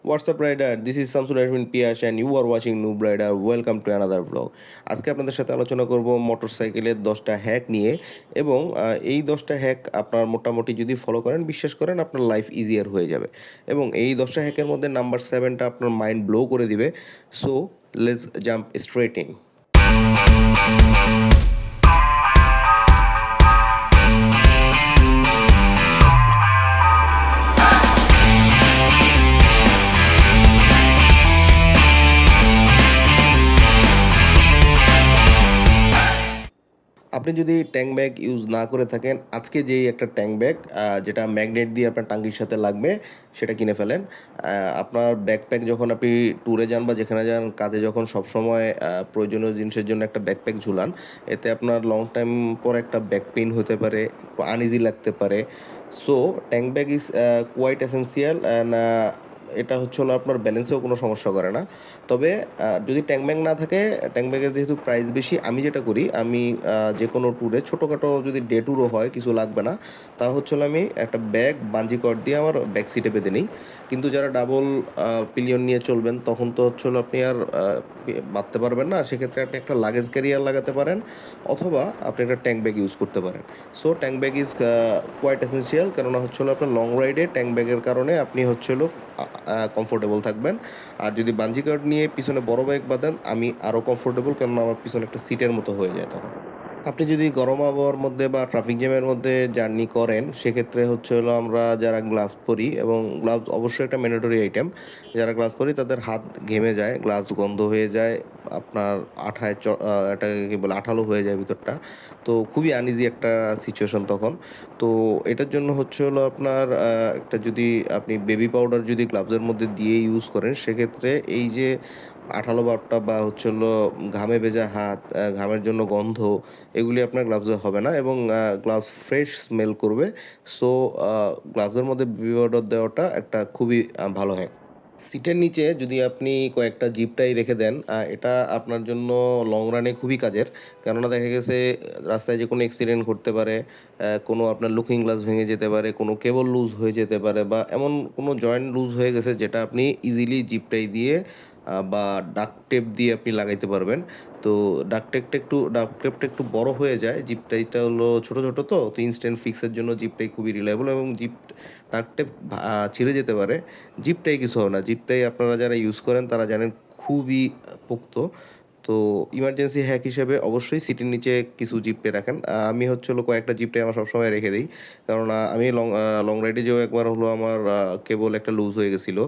What's up, Rider? This is Samsul Edwin Piash, and you are watching Noob Rider. Welcome to another vlog. আজকে আপনাদের সাথে আলোচনা করব মোটরসাইকেলের 10টা হ্যাক নিয়ে এবং এই 10টা হ্যাক আপনার মোটামুটি যদি ফলো করেন, বিশ্বাস করেন আপনার লাইফ ইজিয়ার হয়ে যাবে। এবং এই 10টা হ্যাকের মধ্যে নাম্বার 7টা আপনার মাইন্ড ব্লো করে দিবে। So let's jump straight in. আপনি যদি ট্যাঙ্ক ব্যাগ ইউজ না করে থাকেন, আজকে যেই একটা ট্যাঙ্ক ব্যাগ যেটা ম্যাগনেট দিয়ে আপনার টাঙ্গির সাথে লাগবে সেটা কিনে ফেলেন। আপনার ব্যাকপ্যাক যখন আপনি ট্যুরে যান বা যেখানে যান, কাঁধে যখন সবসময় প্রয়োজনীয় জিনিসের জন্য একটা ব্যাকপ্যাক ঝুলান, এতে আপনার লং টাইম পর একটা ব্যাক পেইন হতে পারে, একটু আনইজি লাগতে পারে। So tank bag is quite essential and এটা হচ্ছে হলো আপনার ব্যালেন্সেও কোনো সমস্যা করে না। তবে যদি ট্যাঙ্ক ব্যাগ না থাকে, ট্যাঙ্ক ব্যাগের যেহেতু প্রাইস বেশি, আমি যেটা করি, আমি যে কোনো ট্যুরে ছোটোখাটো যদি ডে ট্যুরও হয়, কিছু লাগবে না, তা হচ্ছে হলো আমি একটা ব্যাগ বাঞ্জি কর্ড দিয়ে আমার ব্যাক সিটে বেঁধে নিই। কিন্তু যারা ডাবল পিলিয়ন নিয়ে চলবেন, তখন তো হচ্ছে হলো আপনি আর বাঁধতে পারবেন না। সেক্ষেত্রে আপনি একটা লাগেজ ক্যারিয়ার লাগাতে পারেন, অথবা আপনি একটা ট্যাঙ্ক ব্যাগ ইউজ করতে পারেন। So tank bag is quite essential, কেননা হচ্ছে হলো আপনার লং রাইডে ট্যাঙ্ক ব্যাগের কারণে আপনি হচ্ছে হলো কমফোর্টেবল থাকবেন। আর যদি বাঞ্জি কার্ড নিয়ে পিছনে বড় ব্যাগ বাঁধেন, আমি আরও কমফোর্টেবল, কেননা আমার পিছনে একটা সিটের মতো হয়ে যায় তখন। আপনি যদি গরম আবহাওয়ার মধ্যে বা ট্রাফিক জ্যামের মধ্যে জার্নি করেন, সেক্ষেত্রে হচ্ছে হলো আমরা যারা গ্লাভস পরি, এবং গ্লাভস অবশ্যই একটা ম্যান্ডেটরি আইটেম, যারা গ্লাভস পরি তাদের হাত ঘেমে যায়, গ্লাভস গন্ধ হয়ে যায়, আপনার আঠায় এটাকে কী বলে, আঠালো হয়ে যায় ভিতরটা। তো খুবই আনইজি একটা সিচুয়েশন তখন। তো এটার জন্য হচ্ছে হলো আপনার একটা, যদি আপনি বেবি পাউডার যদি গ্লাভসের মধ্যে দিয়ে ইউজ করেন, সেক্ষেত্রে এই যে আঠালো ভাবটা বা হচ্ছে হলো ঘামে ভেজা হাত, ঘামের জন্য গন্ধ, এগুলি আপনার গ্লাভসে হবে না, এবং গ্লাভস ফ্রেশ স্মেল করবে। সো গ্লাভসের মধ্যে বেবি পাউডার দেওয়াটা একটা খুবই ভালো হয়। সিটের নিচে যদি আপনি কয়েকটা জিপ টাই রেখে দেন, এটা আপনার জন্য লং রানে খুবই কাজের। কেননা দেখা গেছে রাস্তায় যে কোনো অ্যাক্সিডেন্ট ঘটতে পারে, কোনো আপনার লুকিং গ্লাস ভেঙে যেতে পারে, কোনো কেবল লুজ হয়ে যেতে পারে, বা এমন কোনো জয়েন্ট লুজ হয়ে গেছে যেটা আপনি ইজিলি জিপ টাই দিয়ে বা ডাক্ট টেপ দিয়ে আপনি লাগাইতে পারবেন। তো ডাক্ট টেপটা একটু বড় হয়ে যায়, জিপ টাইটা হলো ছোটো ছোটো, তো ইনস্ট্যান্ট ফিক্সের জন্য জিপ টাই খুবই রিলায়েবল, এবং জিপ ডাক্ট টেপ ছিঁড়ে যেতে পারে, জিপটাই কিছু হবে না। জিপটাই আপনারা যারা ইউজ করেন তারা জানেন খুবই পোক্ত। তো ইমার্জেন্সি হ্যাক হিসেবে অবশ্যই সিটের নিচে কিছু জিপটে রাখেন। আমি হচ্ছে হলো কয়েকটা জিপটাই আমার সবসময় রেখে দিই, কেননা আমি লং রাইডে যেও একবার হলো আমার কেবল একটা লুজ হয়ে গেছিলো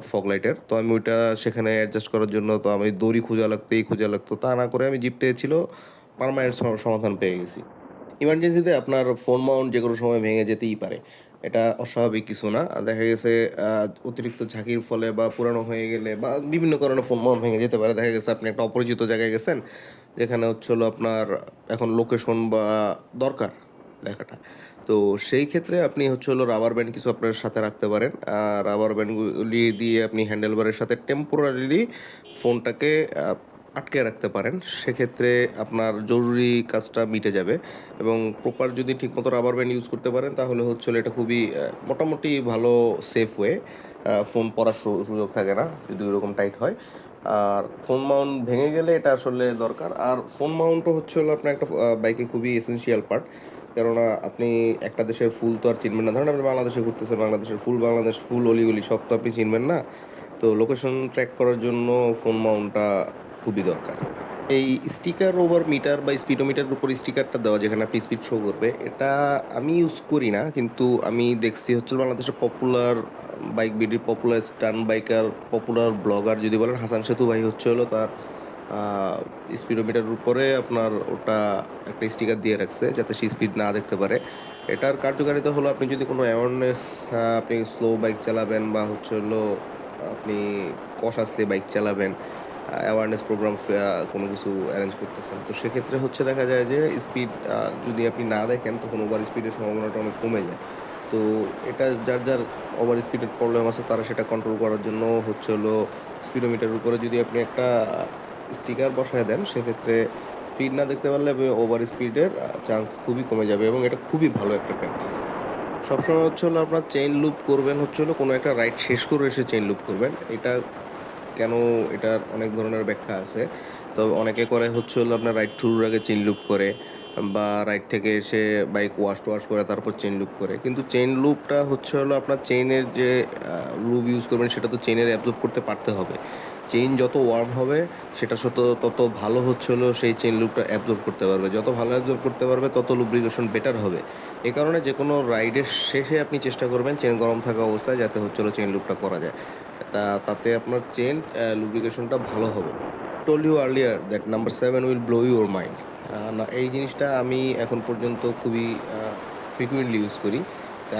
ফগ লাইটের। তো আমি ওইটা সেখানে অ্যাডজাস্ট করার জন্য তো আমি দড়ি খোঁজা লাগতো, তা না করে আমি জিপটে ছিল পার্মানেন্ট সমাধান পেয়ে গেছি। ইমার্জেন্সিতে আপনার ফোন মাউন্ট যে কোনো সময় ভেঙে যেতেই পারে, এটা অস্বাভাবিক কিছু না। দেখা গেছে অতিরিক্ত ঝাঁকির ফলে বা পুরানো হয়ে গেলে বা বিভিন্ন কারণে ফোন মাউন্ট ভেঙে যেতে পারে। দেখা গেছে আপনি একটা অপরিচিত জায়গায় গেছেন, যেখানে হচ্ছে হলো আপনার এখন লোকেশন বা দরকার লেখাটা। তো সেই ক্ষেত্রে আপনি হচ্ছে হলো রাবার ব্যান্ড কিছু আপনার সাথে রাখতে পারেন। রাবার ব্যান্ডগুলি দিয়ে আপনি হ্যান্ডেলবারের সাথে টেম্পোরারিলি ফোনটাকে আটকে রাখতে পারেন। সেক্ষেত্রে আপনার জরুরি কাজটা মিটে যাবে, এবং প্রপার যদি ঠিকমতো রাবার ব্যান্ড ইউজ করতে পারেন, তাহলে হচ্ছে হলো এটা খুবই মোটামুটি ভালো সেফ ওয়ে। ফোন পড়ার সুযোগ থাকে না যদি ওইরকম টাইট হয়। আর ফোন মাউন্ট ভেঙে গেলে এটা আসলে দরকার। আর ফোন মাউন্টও হচ্ছে হলো আপনার একটা বাইকে খুবই এসেন্সিয়াল পার্ট, কেননা আপনি একটা দেশের ফুল তো আর চিনবেন না। ধরেন আপনি বাংলাদেশে ঘুরতেছেন, বাংলাদেশ ফুল অলিগলি সব তো আপনি চিনবেন না। তো লোকেশন ট্র্যাক করার জন্য ফোন মাউন্টটা খুবই দরকার। এই স্টিকার ওভার মিটার বা স্পিডোমিটারের উপর স্টিকারটা দেওয়া, যেখানে আপনি স্পিড শো করবে, এটা আমি ইউজ করি না, কিন্তু আমি দেখছি হচ্ছে বাংলাদেশের পপুলার বাইক বিডির পপুলার স্টান বাইকার, পপুলার ব্লগার যদি বলেন, হাসান সেতু ভাই হচ্ছে হলো তার স্পিডোমিটারের উপরে আপনার ওটা একটা স্টিকার দিয়ে রাখছে, যাতে সে স্পিড না দেখতে পারে। এটার কার্যকারিতা হলো, আপনি যদি কোনো অ্যাওয়ারনেস, আপনি স্লো বাইক চালাবেন বা হচ্ছে হলো আপনি কশাসলি বাইক চালাবেন, অ্যাওয়ারনেস প্রোগ্রাম কোনো কিছু অ্যারেঞ্জ করতেছেন, তো সেক্ষেত্রে হচ্ছে দেখা যায় যে স্পিড যদি আপনি না দেখেন, তখন ওভার স্পিডের সম্ভাবনাটা অনেক কমে যায়। তো এটা যার ওভার স্পিডের প্রবলেম আছে, তারা সেটা কন্ট্রোল করার জন্য হচ্ছে হলো স্পিডোমিটারের উপরে যদি আপনি একটা স্টিকার বসায় দেন, সেক্ষেত্রে স্পিড না দেখতে পারলে ওভার স্পিডের চান্স খুবই কমে যাবে, এবং এটা খুবই ভালো একটা প্র্যাকটিস। সবসময় হচ্ছে হলো আপনার চেইন লুপ করবেন হচ্ছে হলো কোনো একটা রাইড শেষ করে এসে চেইন লুপ করবেন। এটা কেন, এটার অনেক ধরনের ব্যাখ্যা আছে। তো অনেকে করে হচ্ছে হলো আপনার রাইড শুরুর আগে চেইন লুপ করে, বা রাইড থেকে এসে বাইক ওয়াশ করে তারপর চেইন লুপ করে। কিন্তু চেইন লুপটা হচ্ছে হলো আপনার চেইনের যে লুব ইউজ করবেন সেটা তো চেইনের অ্যাবজর্ব করতে পারতে হবে। চেইন যত ওয়ার্ম হবে সেটা তত ভালো হচ্ছে হলো সেই চেইন লুপটা অ্যাবজর্ব করতে পারবে। যত ভালো অ্যাবজর্ব করতে পারবে তত লুব্রিকেশন বেটার হবে। এ কারণে যে কোনো রাইডের শেষে আপনি চেষ্টা করবেন চেইন গরম থাকা অবস্থায় যাতে হচ্ছে হলো চেইন লুপটা করা যায়। তাতে আপনার চেইন লুব্রিকেশনটা ভালো হবে। Told you earlier that number 7 will blow your mind. না, এই জিনিসটা আমি এখন পর্যন্ত খুবই ফ্রিকুয়েন্টলি ইউজ করি।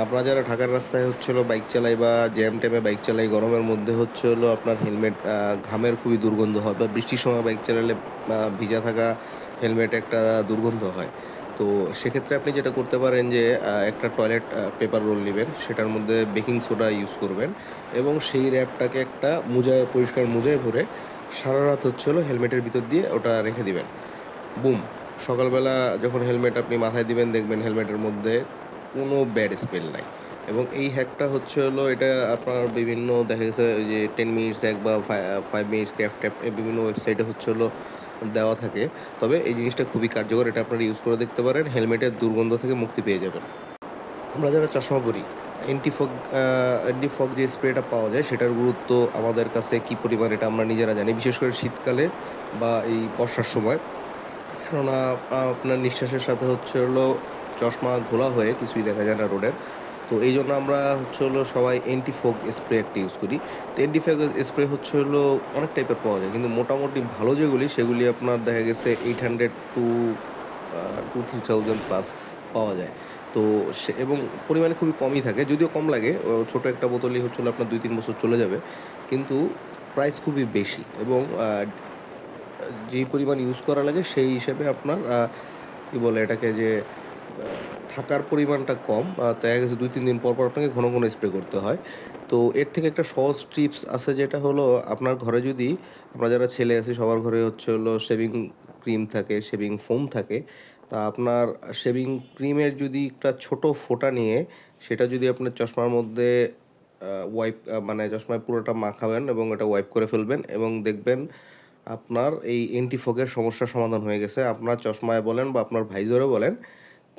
আপনারা যারা ঢাকার রাস্তায় হচ্ছে হলো বাইক চালাই বা জ্যাম ট্যামে বাইক চালাই, গরমের মধ্যে হচ্ছে হলো আপনার হেলমেট ঘামের খুবই দুর্গন্ধ হয়, বা বৃষ্টির সময় বাইক চালালে ভিজা থাকা হেলমেট একটা দুর্গন্ধ হয়। তো সেক্ষেত্রে আপনি যেটা করতে পারেন যে একটা টয়লেট পেপার রোল নেবেন, সেটার মধ্যে বেকিং সোডা ইউজ করবেন এবং সেই র্যাপটাকে একটা পরিষ্কার মোজায় ভরে সারা রাত হচ্ছে হলো হেলমেটের ভিতর দিয়ে ওটা রেখে দিবেন। বুম! সকালবেলা যখন হেলমেট আপনি মাথায় দিবেন দেখবেন হেলমেটের মধ্যে কোনো ব্যাড স্মেল নাই। এবং এই হ্যাকটা হচ্ছে হলো এটা আপনার বিভিন্ন দেখা গেছে ওই যে 10 মিনিটস হ্যাক বা 5 মিনিটস ক্রাফট ট্যাপ বিভিন্ন ওয়েবসাইটে হচ্ছে হলো দেওয়া থাকে। তবে এই জিনিসটা খুবই কার্যকর। এটা আপনারা ইউজ করে দেখতে পারেন। হেলমেটের দুর্গন্ধ থেকে মুক্তি পেয়ে যাবেন। আমরা যারা চশমা পরি, অ্যান্টি ফগ যে স্প্রেটা পাওয়া যায় সেটার গুরুত্ব আমাদের কাছে কী পরিমাণ এটা আমরা নিজেরা জানি। বিশেষ করে শীতকালে বা এই বর্ষার সময়। কেননা আপনার নিঃশ্বাসের সাথে হচ্ছে হলো চশমা ঘোলা হয়ে কিছুই দেখা যায় না রোডের। তো এই জন্য আমরা হচ্ছে হলো সবাই অ্যান্টি-ফগ স্প্রে একটা ইউজ করি। তো অ্যান্টি-ফগ স্প্রে হচ্ছে হলো অনেক টাইপের পাওয়া যায়। কিন্তু মোটামুটি ভালো যেগুলি সেগুলি আপনার দেখা গেছে 800 টু 2-3,000 প্লাস পাওয়া যায়। তো এবং পরিমাণে খুবই কমই থাকে। যদিও কম লাগে। ছোট একটা বোতলই হচ্ছে হলো আপনার 2-3 বছর চলে যাবে। কিন্তু প্রাইস খুবই বেশি এবং যেই পরিমাণ ইউজ করা লাগে সেই হিসেবে আপনার কী বলে এটাকে যে থাকার পরিমাণটা কম। দেখা গেছে 2-3 দিন পর আপনাকে ঘন স্প্রে করতে হয়। তো এর থেকে একটা সহজ টিপস আছে যেটা হলো আপনার ঘরে যদি আমরা যারা ছেলে আছি সবার ঘরে হচ্ছে হলো শেভিং ক্রিম থাকে, শেভিং ফোম থাকে। তা আপনার শেভিং ক্রিমের যদি একটা ছোট ফোঁটা নিয়ে সেটা যদি আপনার চশমার মধ্যে ওয়াইপ মানে চশমায় পুরোটা মাখাবেন এবং এটা ওয়াইপ করে ফেলবেন এবং দেখবেন আপনার এই অ্যান্টি-ফগের সমস্যার সমাধান হয়ে গেছে। আপনার চশমায় বলেন বা আপনার ভাইজরে বলেন,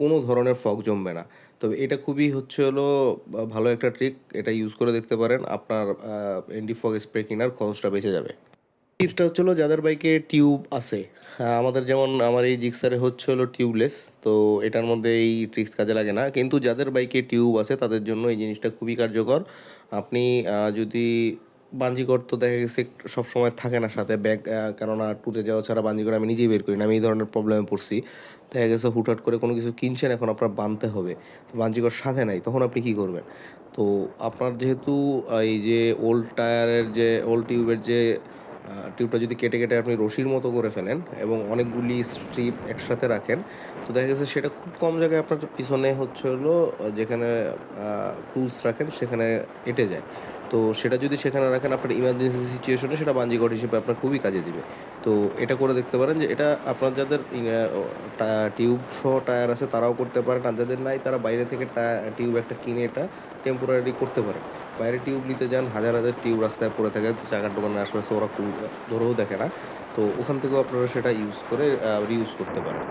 কোনো ধরনের ফগ জমবে না। তবে এটা খুবই হচ্ছে হলো ভালো একটা ট্রিক। এটা ইউজ করে দেখতে পারেন। আপনার অ্যান্টি-ফগ স্প্রে কেনার খরচটা বেঁচে যাবে। টিপসটা হচ্ছে হলো যাদের বাইকে টিউব আছে। আমাদের যেমন আমার এই জিক্সারে হচ্ছে হলো টিউবলেস। তো এটার মধ্যে এই ট্রিক্স কাজে লাগে না। কিন্তু যাদের বাইকে টিউব আছে তাদের জন্য এই জিনিসটা খুবই কার্যকর। আপনি যদি বাঞ্জিকর তো দেখা গেছে সবসময় থাকে না সাথে ব্যাগ, কেননা ট্যুরে যাওয়া ছাড়া বাঞ্জিকর আমি নিজেই বের করি না। আমি এই ধরনের প্রবলেমে পড়ছি। দেখা গেছে হুটহাট করে কোনো কিছু কিনছেন এখন আপনার বানতে হবে। তো বাঞ্জিকর সাথে নাই। তখন আপনি কী করবেন? তো আপনার যেহেতু এই যে ওল্ড টিউবের যে টিউবটা যদি কেটে আপনি রশির মতো করে ফেলেন এবং অনেকগুলি স্ট্রিপ একসাথে রাখেন, তো দেখা গেছে সেটা খুব কম জায়গায় আপনার পিছনে হচ্ছে হলো যেখানে টুলস রাখেন সেখানে এঁটে যায়। তো সেটা যদি সেখানে রাখেন আপনার ইমার্জেন্সি সিচুয়েশনে সেটা বাঞ্জিকট হিসেবে আপনার খুবই কাজে দিবে। তো এটা করে দেখতে পারেন যে এটা আপনার যাদের টিউব সহ টায়ার আছে তারাও করতে পারেন। আর যাদের নাই তারা বাইরে থেকে টিউব একটা কিনে এটা টেম্পোরারি করতে পারেন। বাইরে টিউব নিতে যান, হাজার টিউব রাস্তায় পড়ে থাকে, তো চাকার দোকানের আশেপাশে ওরা ধরেও দেখে না। তো ওখান থেকেও আপনারা সেটা ইউজ করে রিইউজ করতে পারেন।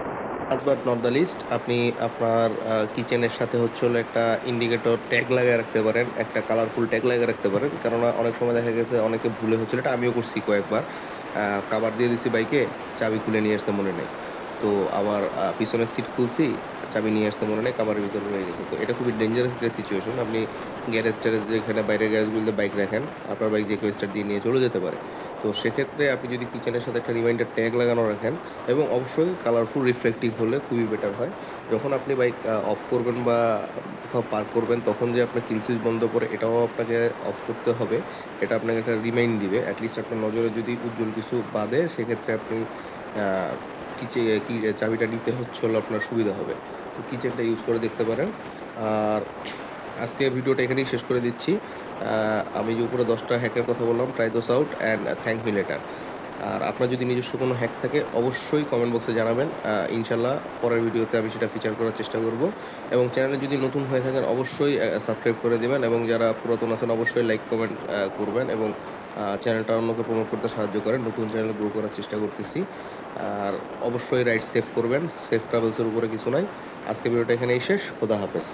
Last but not the least, আপনি আপনার কিচেনের সাথে হচ্ছে হলো একটা ইন্ডিকেটর ট্যাগ লাগিয়ে রাখতে পারেন, একটা কালারফুল ট্যাগ লাগিয়ে রাখতে পারেন। কেননা অনেক সময় দেখা গেছে অনেকে ভুলে হচ্ছিল, এটা আমিও করছি কয়েকবার। কাভার দিয়ে দিছি বাইকে, চাবি খুলে নিয়ে আসতে মনে নেই। তো আবার পিছনের সিট খুলছি, চাবি নিয়ে আসতে মনে নেই, কাভারের ভিতরে রয়ে গেছে। তো এটা খুবই ডেঞ্জারাস একটা সিচুয়েশন। আপনি গ্যারেজ-ট্যারেজ যেখানে বাইরের গ্যারেজগুলোতে বাইক রাখেন, আপনার বাইক যে কেউ স্টার্ট দিয়ে নিয়ে চলে যেতে পারে। তো সেক্ষেত্রে আপনি যদি কিচেনের সাথে একটা রিমাইন্ডার ট্যাগ লাগানো রাখেন এবং অবশ্যই কালারফুল রিফ্লেক্টিভ হলে খুবই বেটার হয়। যখন আপনি বাইক অফ করবেন বা কোথাও পার্ক করবেন তখন যে আপনার কিল সুইচ বন্ধ করে এটাও আপনাকে অফ করতে হবে, এটা আপনাকে একটা রিমাইন্ড দিবে। অ্যাটলিস্ট আপনার নজরে যদি উজ্জ্বল কিছু বাদে সেক্ষেত্রে আপনি চাবিটা নিতে হচ্ছে হলো আপনার সুবিধা হবে। তো কিচেনটা ইউজ করে দেখতে পারেন। আর আজকে ভিডিওটা এখানেই শেষ করে দিচ্ছি। আমি যে উপরে 10টা হ্যাকের কথা বললাম, try those out and thank me later. আর আপনার যদি নিজস্ব কোনো হ্যাক থাকে অবশ্যই কমেন্ট বক্সে জানাবেন। ইনশাল্লাহ পরের ভিডিওতে আমি সেটা ফিচার করার চেষ্টা করব। এবং চ্যানেলে যদি নতুন হয়ে থাকেন অবশ্যই সাবস্ক্রাইব করে দেবেন, এবং যারা পুরাতন আছেন অবশ্যই লাইক কমেন্ট করবেন, এবং চ্যানেলটা অন্যকে প্রমোট করতে সাহায্য করেন। নতুন চ্যানেল গ্রো করার চেষ্টা করতেছি। আর অবশ্যই রাইড সেভ করবেন, সেফ ট্রাভেলসের উপরে কিছু নাই। আজকে ভিডিওটা এখানেই শেষ। খোদা হাফেজ।